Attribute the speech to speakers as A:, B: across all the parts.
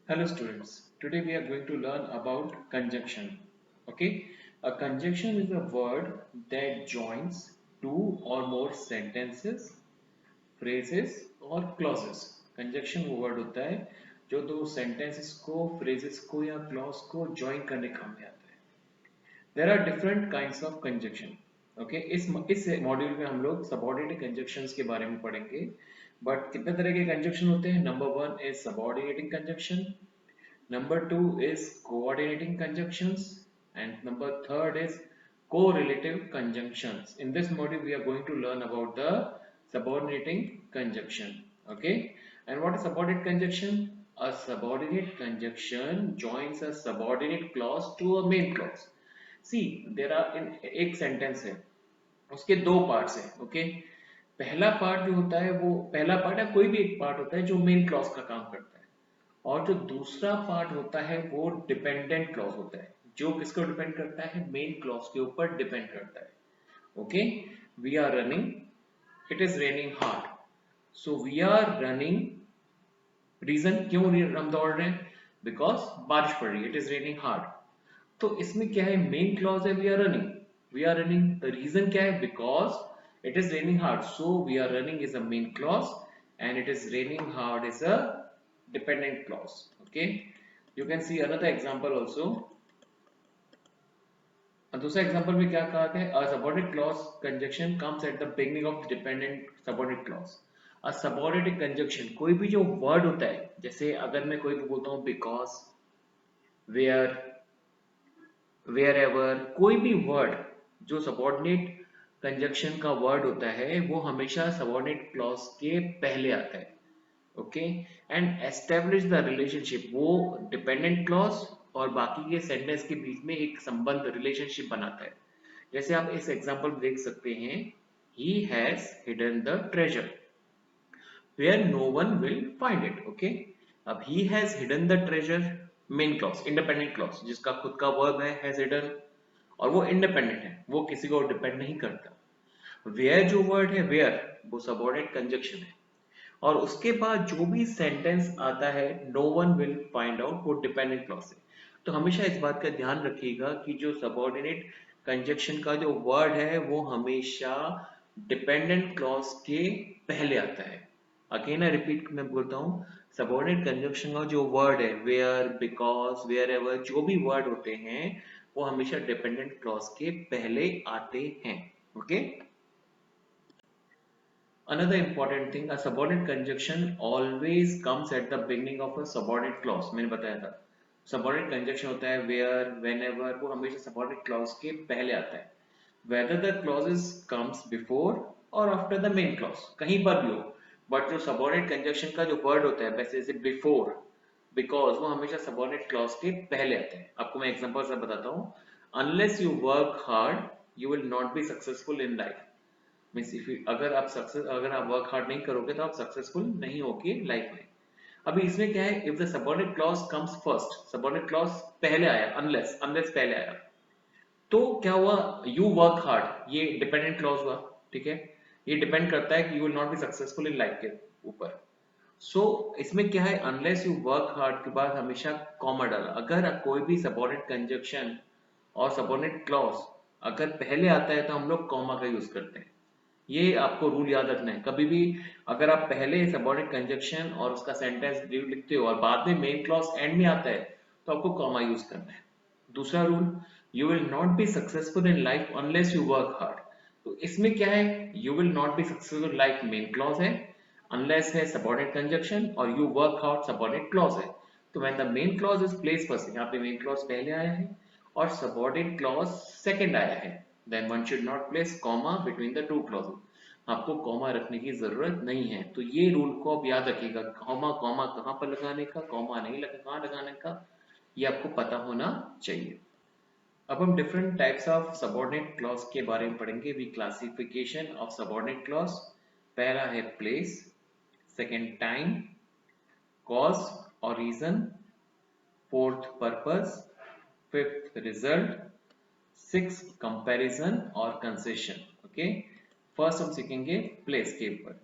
A: Hello students, today we are going to learn about conjunction. Okay, a conjunction is a word that joins two or more sentences, phrases or clauses. Conjunction वो word होता है जो दो sentences को, phrases को या clause को join करने काम में आता है. There are different kinds of conjunction. Okay, इस मॉड्यूल में हम लोग subordinate conjunctions के बारे में पढ़ेंगे. बट कितने तरह के conjunction होते हैं? Number one is subordinating conjunction. Number two is coordinating conjunctions, and number third is correlative conjunctions. In this module, we are going to learn about the subordinating conjunction. Okay, and what is subordinate conjunction? A subordinate conjunction joins a subordinate clause to a main clause. See, there are in एक sentence है, उसके दो parts हैं. Okay, पहला part जो होता है वो पहला पार्ट है, कोई भी एक पार्ट होता है जो मेन क्लॉज का काम करता है, और जो दूसरा पार्ट होता है वो डिपेंडेंट क्लॉज होता है, जो किसको डिपेंड करता है? मेन क्लॉज के ऊपर डिपेंड करता है. Okay, we are running, it is raining hard. So we are running, reason क्यों हम दौड़ रहे हैं? बिकॉज बारिश पड़ रही है, इट इज रेनिंग हार्ड. तो इसमें क्या है? मेन क्लॉज है we are running. We are running, the reason क्या है? Because it is raining hard. So we are running is a main clause and it is raining hard is a dependent clause. Okay, you can see another example also. दूसरा example में क्या कहा है? A subordinate clause conjunction comes at the beginning of the dependent subordinate clause. A subordinate conjunction, कोई भी जो word होता है, जैसे अगर मैं कोई भी बोलता हूँ because, where, wherever, कोई भी वर्ड जो सबॉर्डिनेट कंजक्शन का वर्ड होता है वो हमेशा सबॉर्डिनेट क्लॉज के पहले आता है. Okay, and establish the relationship, वो डिपेंडेंट क्लॉज और बाकी के सेंटेंस के बीच में एक संबंध, रिलेशनशिप बनाता है. जैसे आप इस एग्जांपल में देख सकते हैं, he has hidden the treasure where no one will find it. Okay, अब he has hidden the treasure, main clause, independent clause जिसका खुद का वर्ब है हैज हिडन, और वो इंडिपेंडेंट है, वो किसी को डिपेंड नहीं करता. वेयर जो वर्ड है वेयर, वो सबऑर्डिनेट कंजक्शन है, और उसके बाद जो भी सेंटेंस आता है no one will find out, वो डिपेंडेंट क्लॉज है. तो हमेशा इस बात का ध्यान रखिएगा कि जो सबऑर्डिनेट कंजक्शन का जो वर्ड है वो हमेशा डिपेंडेंट क्लॉज के पहले आता है. अगेन आई रिपीट, मैं बोलता हूँ, सबऑर्डिनेट कंजक्शन का जो वर्ड है वेयर, बिकॉज, वेयर एवर, जो भी वर्ड होते हैं वो हमेशा डिपेंडेंट क्लॉज के पहले आते हैं. Okay, another important thing, a subordinate conjunction always comes at the beginning of a subordinate clause. मैंने बताया था subordinate conjunction होता है where, whenever, वो हमेशा subordinate clause के पहले आता है, whether the clauses comes before or after the main clause, कहीं पर भी हो. बट जो subordinate conjunction का जो word होता है, वैसे जैसे before, because, वो हमेशा subordinate clause के पहले आते हैं. आपको मैं example से बताता हूँ. Unless you work hard, you will not be successful in life. Means if अगर आप वर्क हार्ड नहीं करोगे तो आप सक्सेसफुल नहीं होगे लाइफ में. अभी इसमें क्या है? If the subordinate clause comes first, subordinate clause पहले आया, अनलेस पहले आया, तो क्या हुआ? यू वर्क हार्ड, ये डिपेंडेंट क्लॉज हुआ. ठीक है, ये डिपेंड करता है कि you will not be successful in life के ऊपर. सो इसमें क्या है? अनलेस यू वर्क हार्ड के बाद हमेशा कॉमा डाला. अगर कोई भी सबऑर्डिनेट कंजक्शन और सबऑर्डिनेट क्लॉज अगर पहले आता है तो हम लोग कॉमा का यूज करते हैं. ये आपको रूल याद रखना है. कभी भी अगर आप पहले सबऑर्डिनेट कंजक्शन और उसका सेंटेंस लिखते हो और बाद में मेन क्लॉज एंड में आता है तो आपको कॉमा यूज करना है. दूसरा rule, you will not be successful in life unless you work hard. तो इसमें क्या है? You will not be successful life main clause है, अनलेस है सबऑर्डिनेट कंजक्शन, और you work hard subordinate clause है. तो when the main clause is place first, यहाँ पे मेन क्लॉज पहले आया है और सबऑर्डिनेट क्लॉज सेकंड आया है, then one should not place comma between the two clauses. आपको कॉमा रखने की जरूरत नहीं है. तो ये रूल को आप याद रखिएगा, कॉमा कॉमा कहाँ पर लगाने का, कॉमा नहीं लगा कहाँ लगाने का, ये आपको पता होना चाहिए. अब हम different types of subordinate clause के बारे में पढ़ेंगे. We classification of subordinate clause. पहला है प्लेस, सेकंड टाइम, कॉज और reason, fourth purpose, fifth result, six comparison और कंसेशन. ओके, फर्स्ट हम सीखेंगे प्लेस के ऊपर.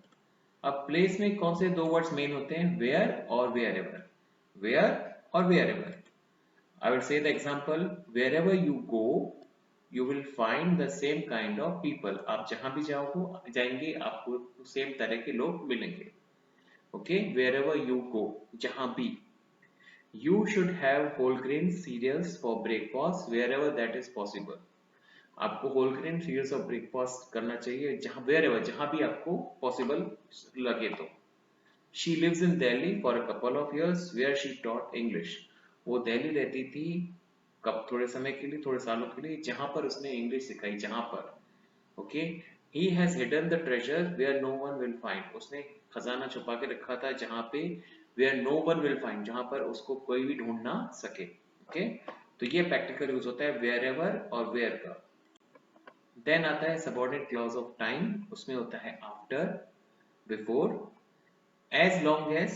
A: अब प्लेस में कौन से दो वर्ड्स मेन होते हैं? वेयर और वेयर एवर. वेयर or wherever. I will say the example, wherever you go you will find the same kind of people. आप जहां भी जाएंगे आपको सेम तरह के लोग मिलेंगे. Okay, wherever you go, जहां भी. You should have whole grain cereals for breakfast wherever that is possible. आपको whole grain cereals और breakfast करना चाहिए जहां wherever जहां भी आपको possible लगे तो. She lives in Delhi for a couple of years where she taught English. वो दिल्ली रहती थी कब थोड़े समय के लिए थोड़े सालों के लिए जहां पर उसने इंग्लिश सिखाई जहां पर. Okay. He has hidden the treasure where no one will find. उसने खजाना छुपा के रखा था जहां पे where no one will find, जहां पर उसको कोई भी ढूंढ ना सके. ओके. तो ये प्रैक्टिकल यूज होता है wherever और where का. देन आता है सबऑर्डिनेट क्लॉज ऑफ टाइम. उसमें होता है after, before, as long as,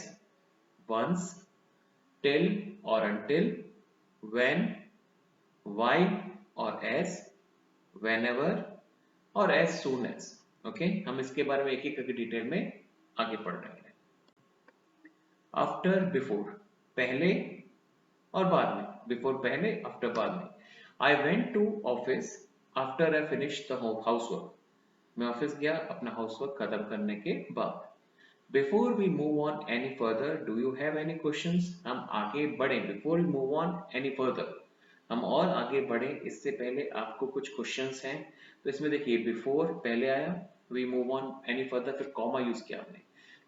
A: once, till or until, when, while or as, whenever और as soon as. ओके. हम इसके बारे में एक एक करके डिटेल में आगे पढ़ रहे हैं. आफ्टर, बिफोर, पहले और बाद में. बिफोर पहले, आफ्टर बाद में. I went to office after I finish the housework. मैं ऑफिस गया अपना हाउसवर्क खत्म करने के बाद. Before we move on any further do you have any questions. हम आगे बढ़े before we move on any further, हम और आगे बढ़े इससे पहले आपको कुछ क्वेश्चंस हैं. तो इसमें देखिए बिफोर पहले आया, we move on any further, फिर कॉमा यूज किया हमने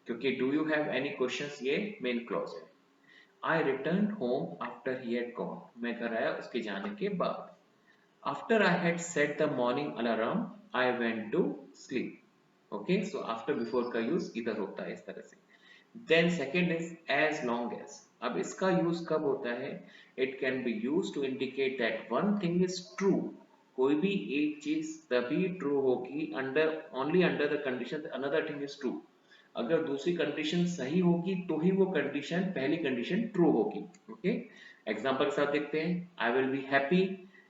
A: क्योंकि do you have any questions ये मेन क्लॉज है. I return home after he had gone. मैं घर आया उसके जाने के बाद. After I had set the morning alarm I went to sleep. Okay. So after before का यूज इधर होता है इस तरह से. Then second is as long as. अब इसका यूज कब होता है. It can be use to indicate that one thing is true. कोई भी एक चीज तभी ट्रू होगी under only under the condition another thing is true. अगर दूसरी कंडीशन सही होगी तो ही वो कंडीशन पहली कंडीशन ट्रू होगी. ओके. एग्जांपल के साथ देखते हैं. I will be happy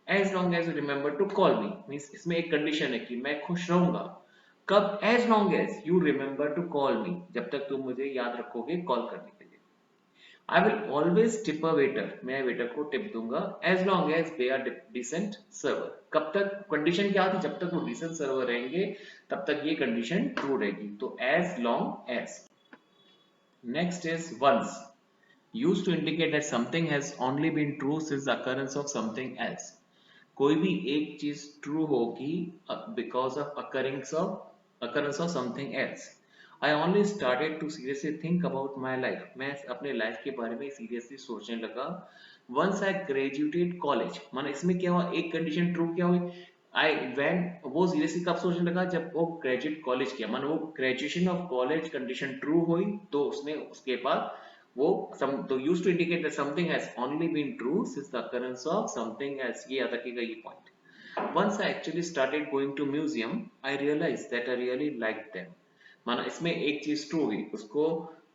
A: as long as you remember to call me. Means इसमें एक कंडीशन है कि मैं खुश रहूंगा कब. As long as you remember to call me, जब तक तुम मुझे याद रखोगे कॉल करने के लिए. I will always tip a waiter. मैं वेटर को टिप दूंगा as long as they are decent server. कब तक कंडीशन क्या थी, जब तक वो decent server रहेंगे तब तक ये कंडीशन ट्रू रहेगी. तो as long as. Next is once. Used to indicate that something has only been true since the occurrence of something else. कोई भी एक चीज ट्रू होगी because of occurrence of something else. I only started to seriously think about my life. मैं अपने life के बारे में सीरियसली सोचने लगा. Once I graduated college. माना इसमें क्या हुआ, एक कंडीशन ट्रू क्या हुई. I when वो सीरियसली कब सोचने लगा, जब वो ग्रेजुएट कॉलेज किया. माना वो graduation of college condition true हुई तो उसने उसके बाद वो तो used to indicate that something has only been true since the occurrence of something else. ये याद रखिएगा ये point. Once I actually started going to museum, I realized that I really liked them. माना इसमें एक चीज ट्रू हुई, उसको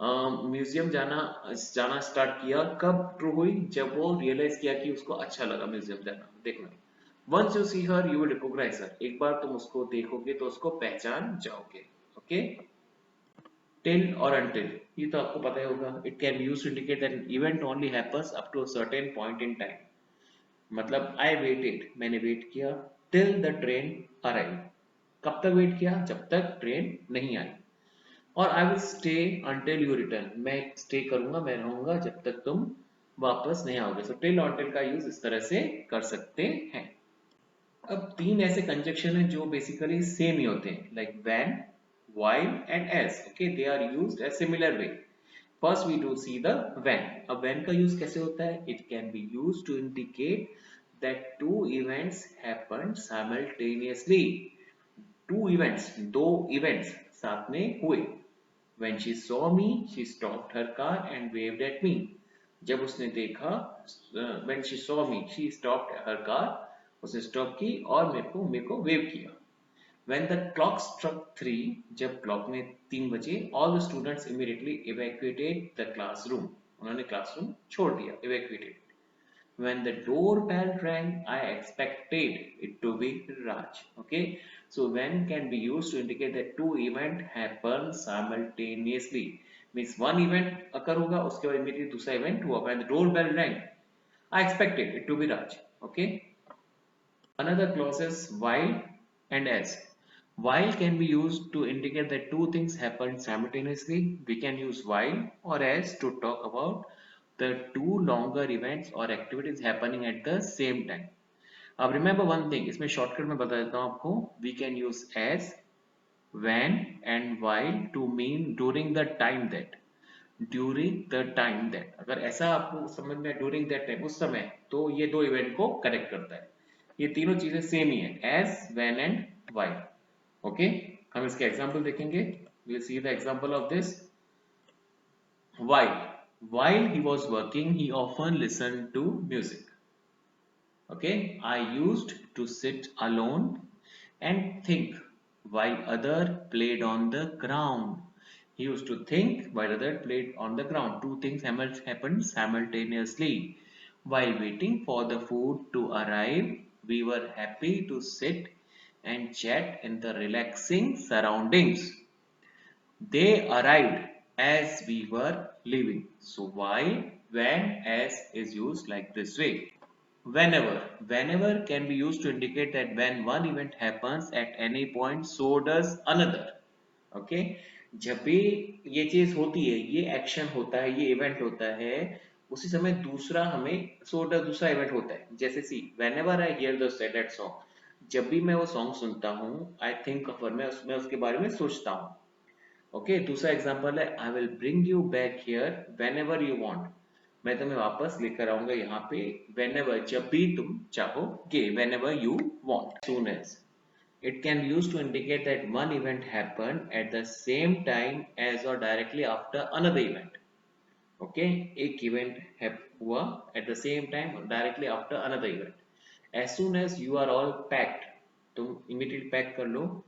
A: म्यूजियम जाना स्टार्ट किया. कब ट्रू हुई, जब वो रियलाइज किया कि उसको अच्छा लगा म्यूजियम जाना. देखना, once you see her you will recognise her. एक बार तुम उसको देखोगे तो उसको पहचान जाओगे. ओके. टिल और अनटिल ये तो आपको पता ही होगा. It can be used to indicate that an event only happens up to a certain point in time. मतलब आई वेटेड, मैंने वेट किया टिल द ट्रेन अराइव. कब तक वेट किया, जब तक ट्रेन नहीं आई. और I will stay until you return. मैं स्टे करूंगा, मैं रहूंगा जब तक तुम वापस नहीं आओगे. सो टिल अंटिल का यूज इस तरह से कर सकते हैं. अब तीन ऐसे कंजक्शन हैं जो बेसिकली सेम ही होते हैं, like when, while and as. Okay. They are used as similar way. First we do see the when. अब व्हेन का यूज कैसे होता है. It can be used to indicate that two events happened simultaneously. Two events, दो events साथ में हुए. When she saw me, she stopped her car and waved at me. जब उसने देखा, when she saw me, she stopped her car. उसने stop की और मेरे को वेव किया. When the clock struck 3, जब क्लॉक में 3 बजे, all the students immediately evacuated the classroom. उन्होंने क्लासरूम छोड़ दिया, evacuated. When the doorbell rang, I expected it to be Raj. Okay. So when can be used to indicate that two events happen simultaneously. Means one event occur होगा, उसके बाद immediately दूसरा event हुआ, when the doorbell rang, I expected it to be Raj. Okay. Another clause is while and as. While can be used to indicate that two things happen simultaneously. We can use while or as to talk about the two longer events or activities happening at the same time. अब remember one thing, इसमें shortcut में बता देता हूँ आपको. We can use as, when and while to mean during the time that. During the time that, अगर ऐसा आपको समझ में ड्यूरिंग दैट टाइम, उस समय, तो ये दो इवेंट को कनेक्ट करता है. ये तीनों चीजें सेम ही है, as, when and why. Okay, हम इसके एग्जांपल देखेंगे. We will see the example of this. while he was working he often listened to music. Okay, I used to sit alone and think while other played on the ground. He used to think while other played on the ground. Two things happened simultaneously. While waiting for the food to arrive, we were happy to sit and chat in the relaxing surroundings. They arrived as we were leaving. So while, when, as is used like this way. Whenever can be used to indicate that when one event happens at any point, so does another. Okay, जब भी ये चीज होती है, ये action होता है, ये इवेंट होता है, उसी समय दूसरा हमें दूसरा इवेंट होता है. जैसे सी, whenever I hear the that song, जब भी मैं वो सॉन्ग सुनता हूँ, I think of her, मैं उसके बारे में सोचता हूँ. ओके, दूसरा एग्जांपल है, I will bring you back here whenever you want. मैं तुम्हें वापस लेकर आऊंगा यहाँ पे whenever, जब भी तुम चाहोगे, whenever you want. Soon as. It can be used to indicate that one event happened at the same time as or directly after another event. Okay, एक event हुआ at the same time or directly after another event. As soon as you are all packed, तुम immediately pack कर लो,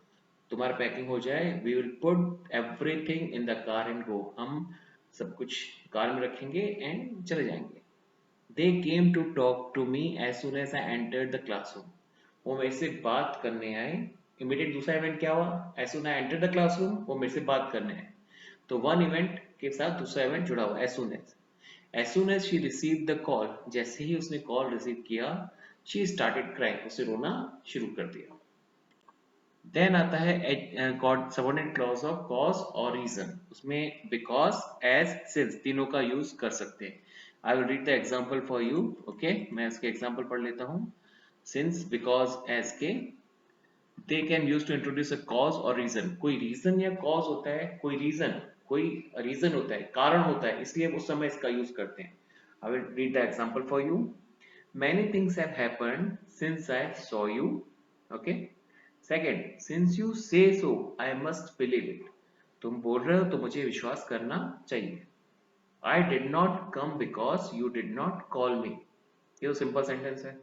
A: तुम्हारा packing हो जाए, we will put everything in the car and go. हम सब कुछ कार में रखेंगे and चले जाएंगे. They came to talk to me as soon as I entered the classroom. वो मेरे से बात करने आए. इमीडिएट दूसरा इवेंट क्या हुआ? As soon as I entered the classroom, वो मेरे से बात करने आए. तो वन इवेंट के साथ दूसरा इवेंट जुड़ा हुआ. As soon as she received the call, जैसे ही उसने कॉल रिसीव किया, she started crying. उसे रोना शुरू कर दिया. देन आता है सबऑर्डिनेट क्लॉज ऑफ कॉज और रीजन. उसमें बिकॉज, एज, सिंस तीनों का यूज कर सकते हैं. I will read the example for you. Okay, मैं इसके एग्जांपल पढ़ लेता हूँ. सिंस, बिकॉज, एज के they can use to introduce a cause और रीजन. कोई रीजन या कॉज होता है, कोई रीजन होता है, कारण होता है, इसलिए उस समय इसका यूज करते हैं. I will read the example for you. Many things have happened since I saw you. Okay. Second, since you say so, I must believe it. तुम बोल रहे हो तो मुझे विश्वास करना चाहिए. I did not come because you did not call me. ये तो सिंपल सेंटेंस है.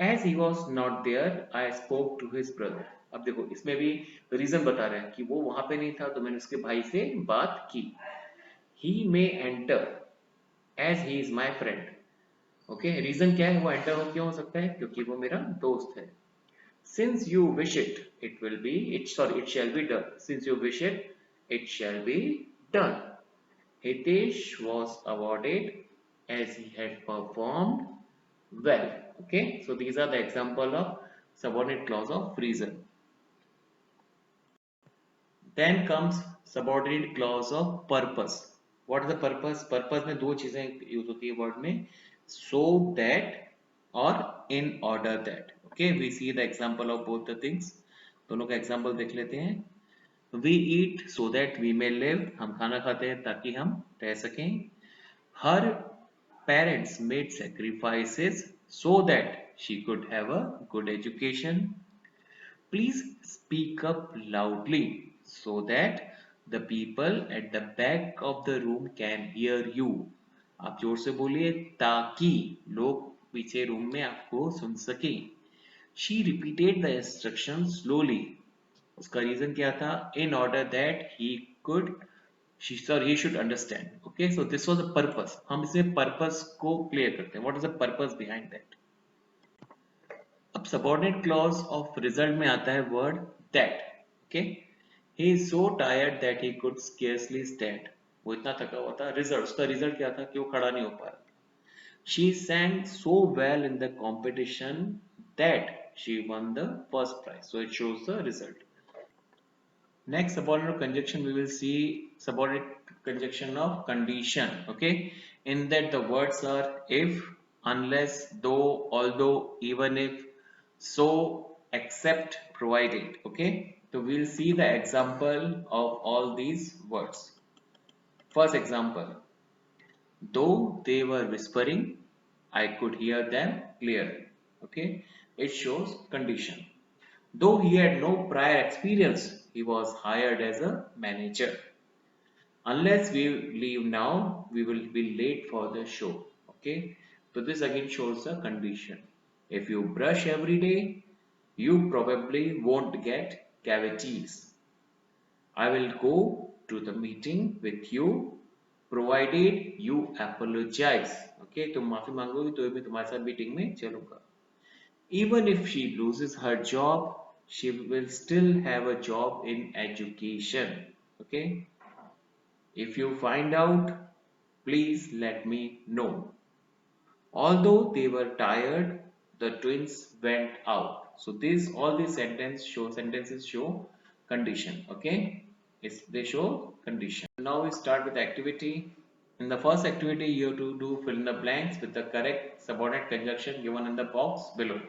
A: As he was not there, I spoke to his brother. अब देखो, इसमें भी रीजन बता रहे हैं कि वो वहां पे नहीं था, तो मैंने उसके भाई से बात की. He may enter as he is my friend. Okay, reason क्या है? वो एंटर हो क्यों हो सकता है? क्योंकि वो मेरा दोस्त है. Since you wish it, it shall be done. Since you wish it, it shall be done. Hitesh was awarded as he had performed well. Okay, so these are the example of subordinate clause of reason. Then comes subordinate clause of purpose. What is the purpose? Purpose में दो चीजें use होती है word में, so that और in order that. Okay, we see the example of both the things. दोनों का example देख लेते हैं. We eat so that we may live. हम खाना खाते हैं ताकि हम रह सकें. Her parents made sacrifices so that she could have a good education. Please speak up loudly so that the people at the back of the room can hear you. आप जोर से बोलिए ताकि लोग पीछे रूम में आपको सुन सकें. She repeated the instructions slowly. उसका रीजन क्या था? In order that he should understand. Okay, so this was the purpose. हम इसमें purpose को clear करते हैं. What is the purpose behind that? अब subordinate clause of result में आता है word that. Okay, he is so tired that he could scarcely stand. वो इतना थका हुआ था, रिजल्ट, उसका रिजल्ट क्या था कि वो खड़ा नहीं हो पा रहा। She sang so well in the competition that she won the first prize. So it shows the result. Next subordinate conjunction we will see subordinate conjunction of condition. Okay, in that the words are if, unless, though, although, even if, so, except, provided. Okay, so we'll see the example of all these words. First example, though they were whispering, I could hear them clearly. Okay, it shows condition. Though he had no prior experience, he was hired as a manager. Unless we leave now, we will be late for the show. Okay, so this again shows a condition. If you brush every day, you probably won't get cavities. I will go to the meeting with you provided you apologize. Okay, तुम माफी मांगोगे तो मैं तुम्हारे साथ meeting में चलूंगा. Even if she loses her job, she will still have a job in education. Okay, if you find out, please let me know. Although they were tired, the twins went out. So this all these sentences show condition. Okay, they show condition. Now we start with activity. In the first activity, you have to do fill in the blanks with the correct subordinate conjunction given in the box below.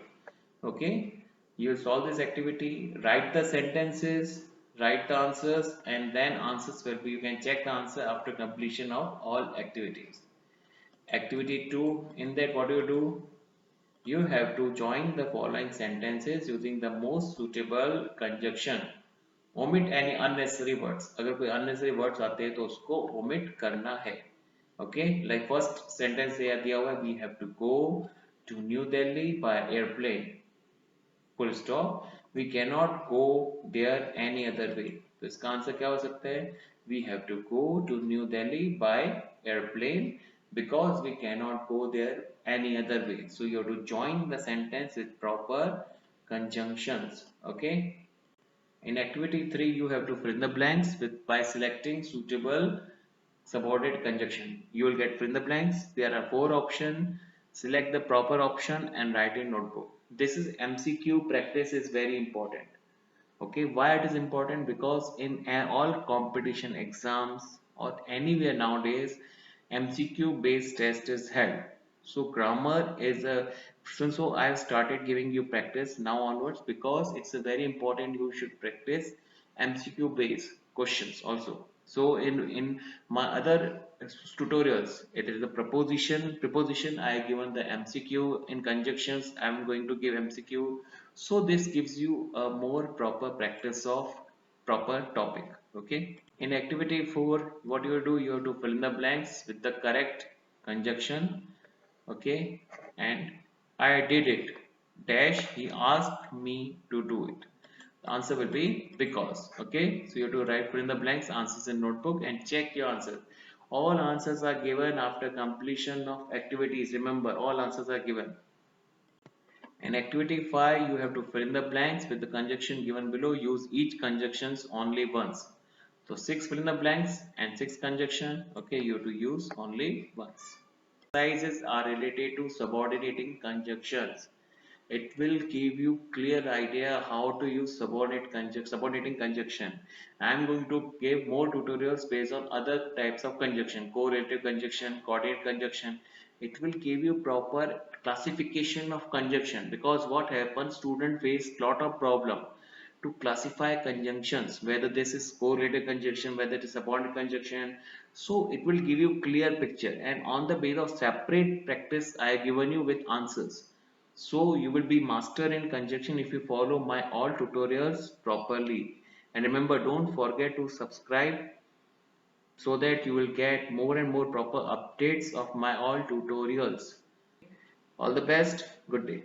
A: Okay, you will solve this activity, write the sentences, write the answers, and then answers will be, you can check the answer after completion of all activities. Activity 2, in that what do? You have to join the following sentences using the most suitable conjunction. Omit any unnecessary words. अगर कोई unnecessary words आते हैं तो उसको omit करना है. Okay, like first sentence दिया हुआ है, we have to go to New Delhi by airplane. Full stop. We cannot go there any other way. तो इसका आंसर क्या हो सकता है? We have to go to New Delhi by airplane because we cannot go there any other way. So you have to join the sentence with proper conjunctions. Okay. In activity 3, you have to fill in the blanks by selecting suitable subordinate conjunction. You will get fill in the blanks. There are 4 options. Select the proper option and write in notebook. This is MCQ practice is very important. Okay, why it is important? Because in all competition exams or anywhere nowadays, MCQ based test is held. So grammar is a, so I have started giving you practice now onwards because it's a very important, you should practice MCQ based questions also. So in my other tutorials, it is the preposition I have given the MCQ. In conjunctions I am going to give MCQ. So this gives you a more proper practice of proper topic. Okay, in activity 4, what you do, you have to fill in the blanks with the correct conjunction. Okay, and I did it dash, he asked me to do it. The answer will be because. Okay, so you have to write, fill in the blanks, answers in notebook and check your answers. All answers are given after completion of activities. Remember, all answers are given. In activity 5, you have to fill in the blanks with the conjunction given below. Use each conjunctions only once. So 6 fill in the blanks and 6 conjunction. Okay, you have to use only once. Exercises are related to subordinating conjunctions. It will give you clear idea how to use subordinating conjunction. I am going to give more tutorials based on other types of conjunction, correlative conjunction, coordinate conjunction. It will give you proper classification of conjunction, because what happens, student face lot of problem to classify conjunctions, whether this is correlative conjunction, whether it is subordinate conjunction. So it will give you clear picture, and on the base of separate practice I have given you with answers. So you will be master in conjunction if you follow my all tutorials properly. And remember, don't forget to subscribe so that you will get more and more proper updates of my all tutorials. All the best. Good day.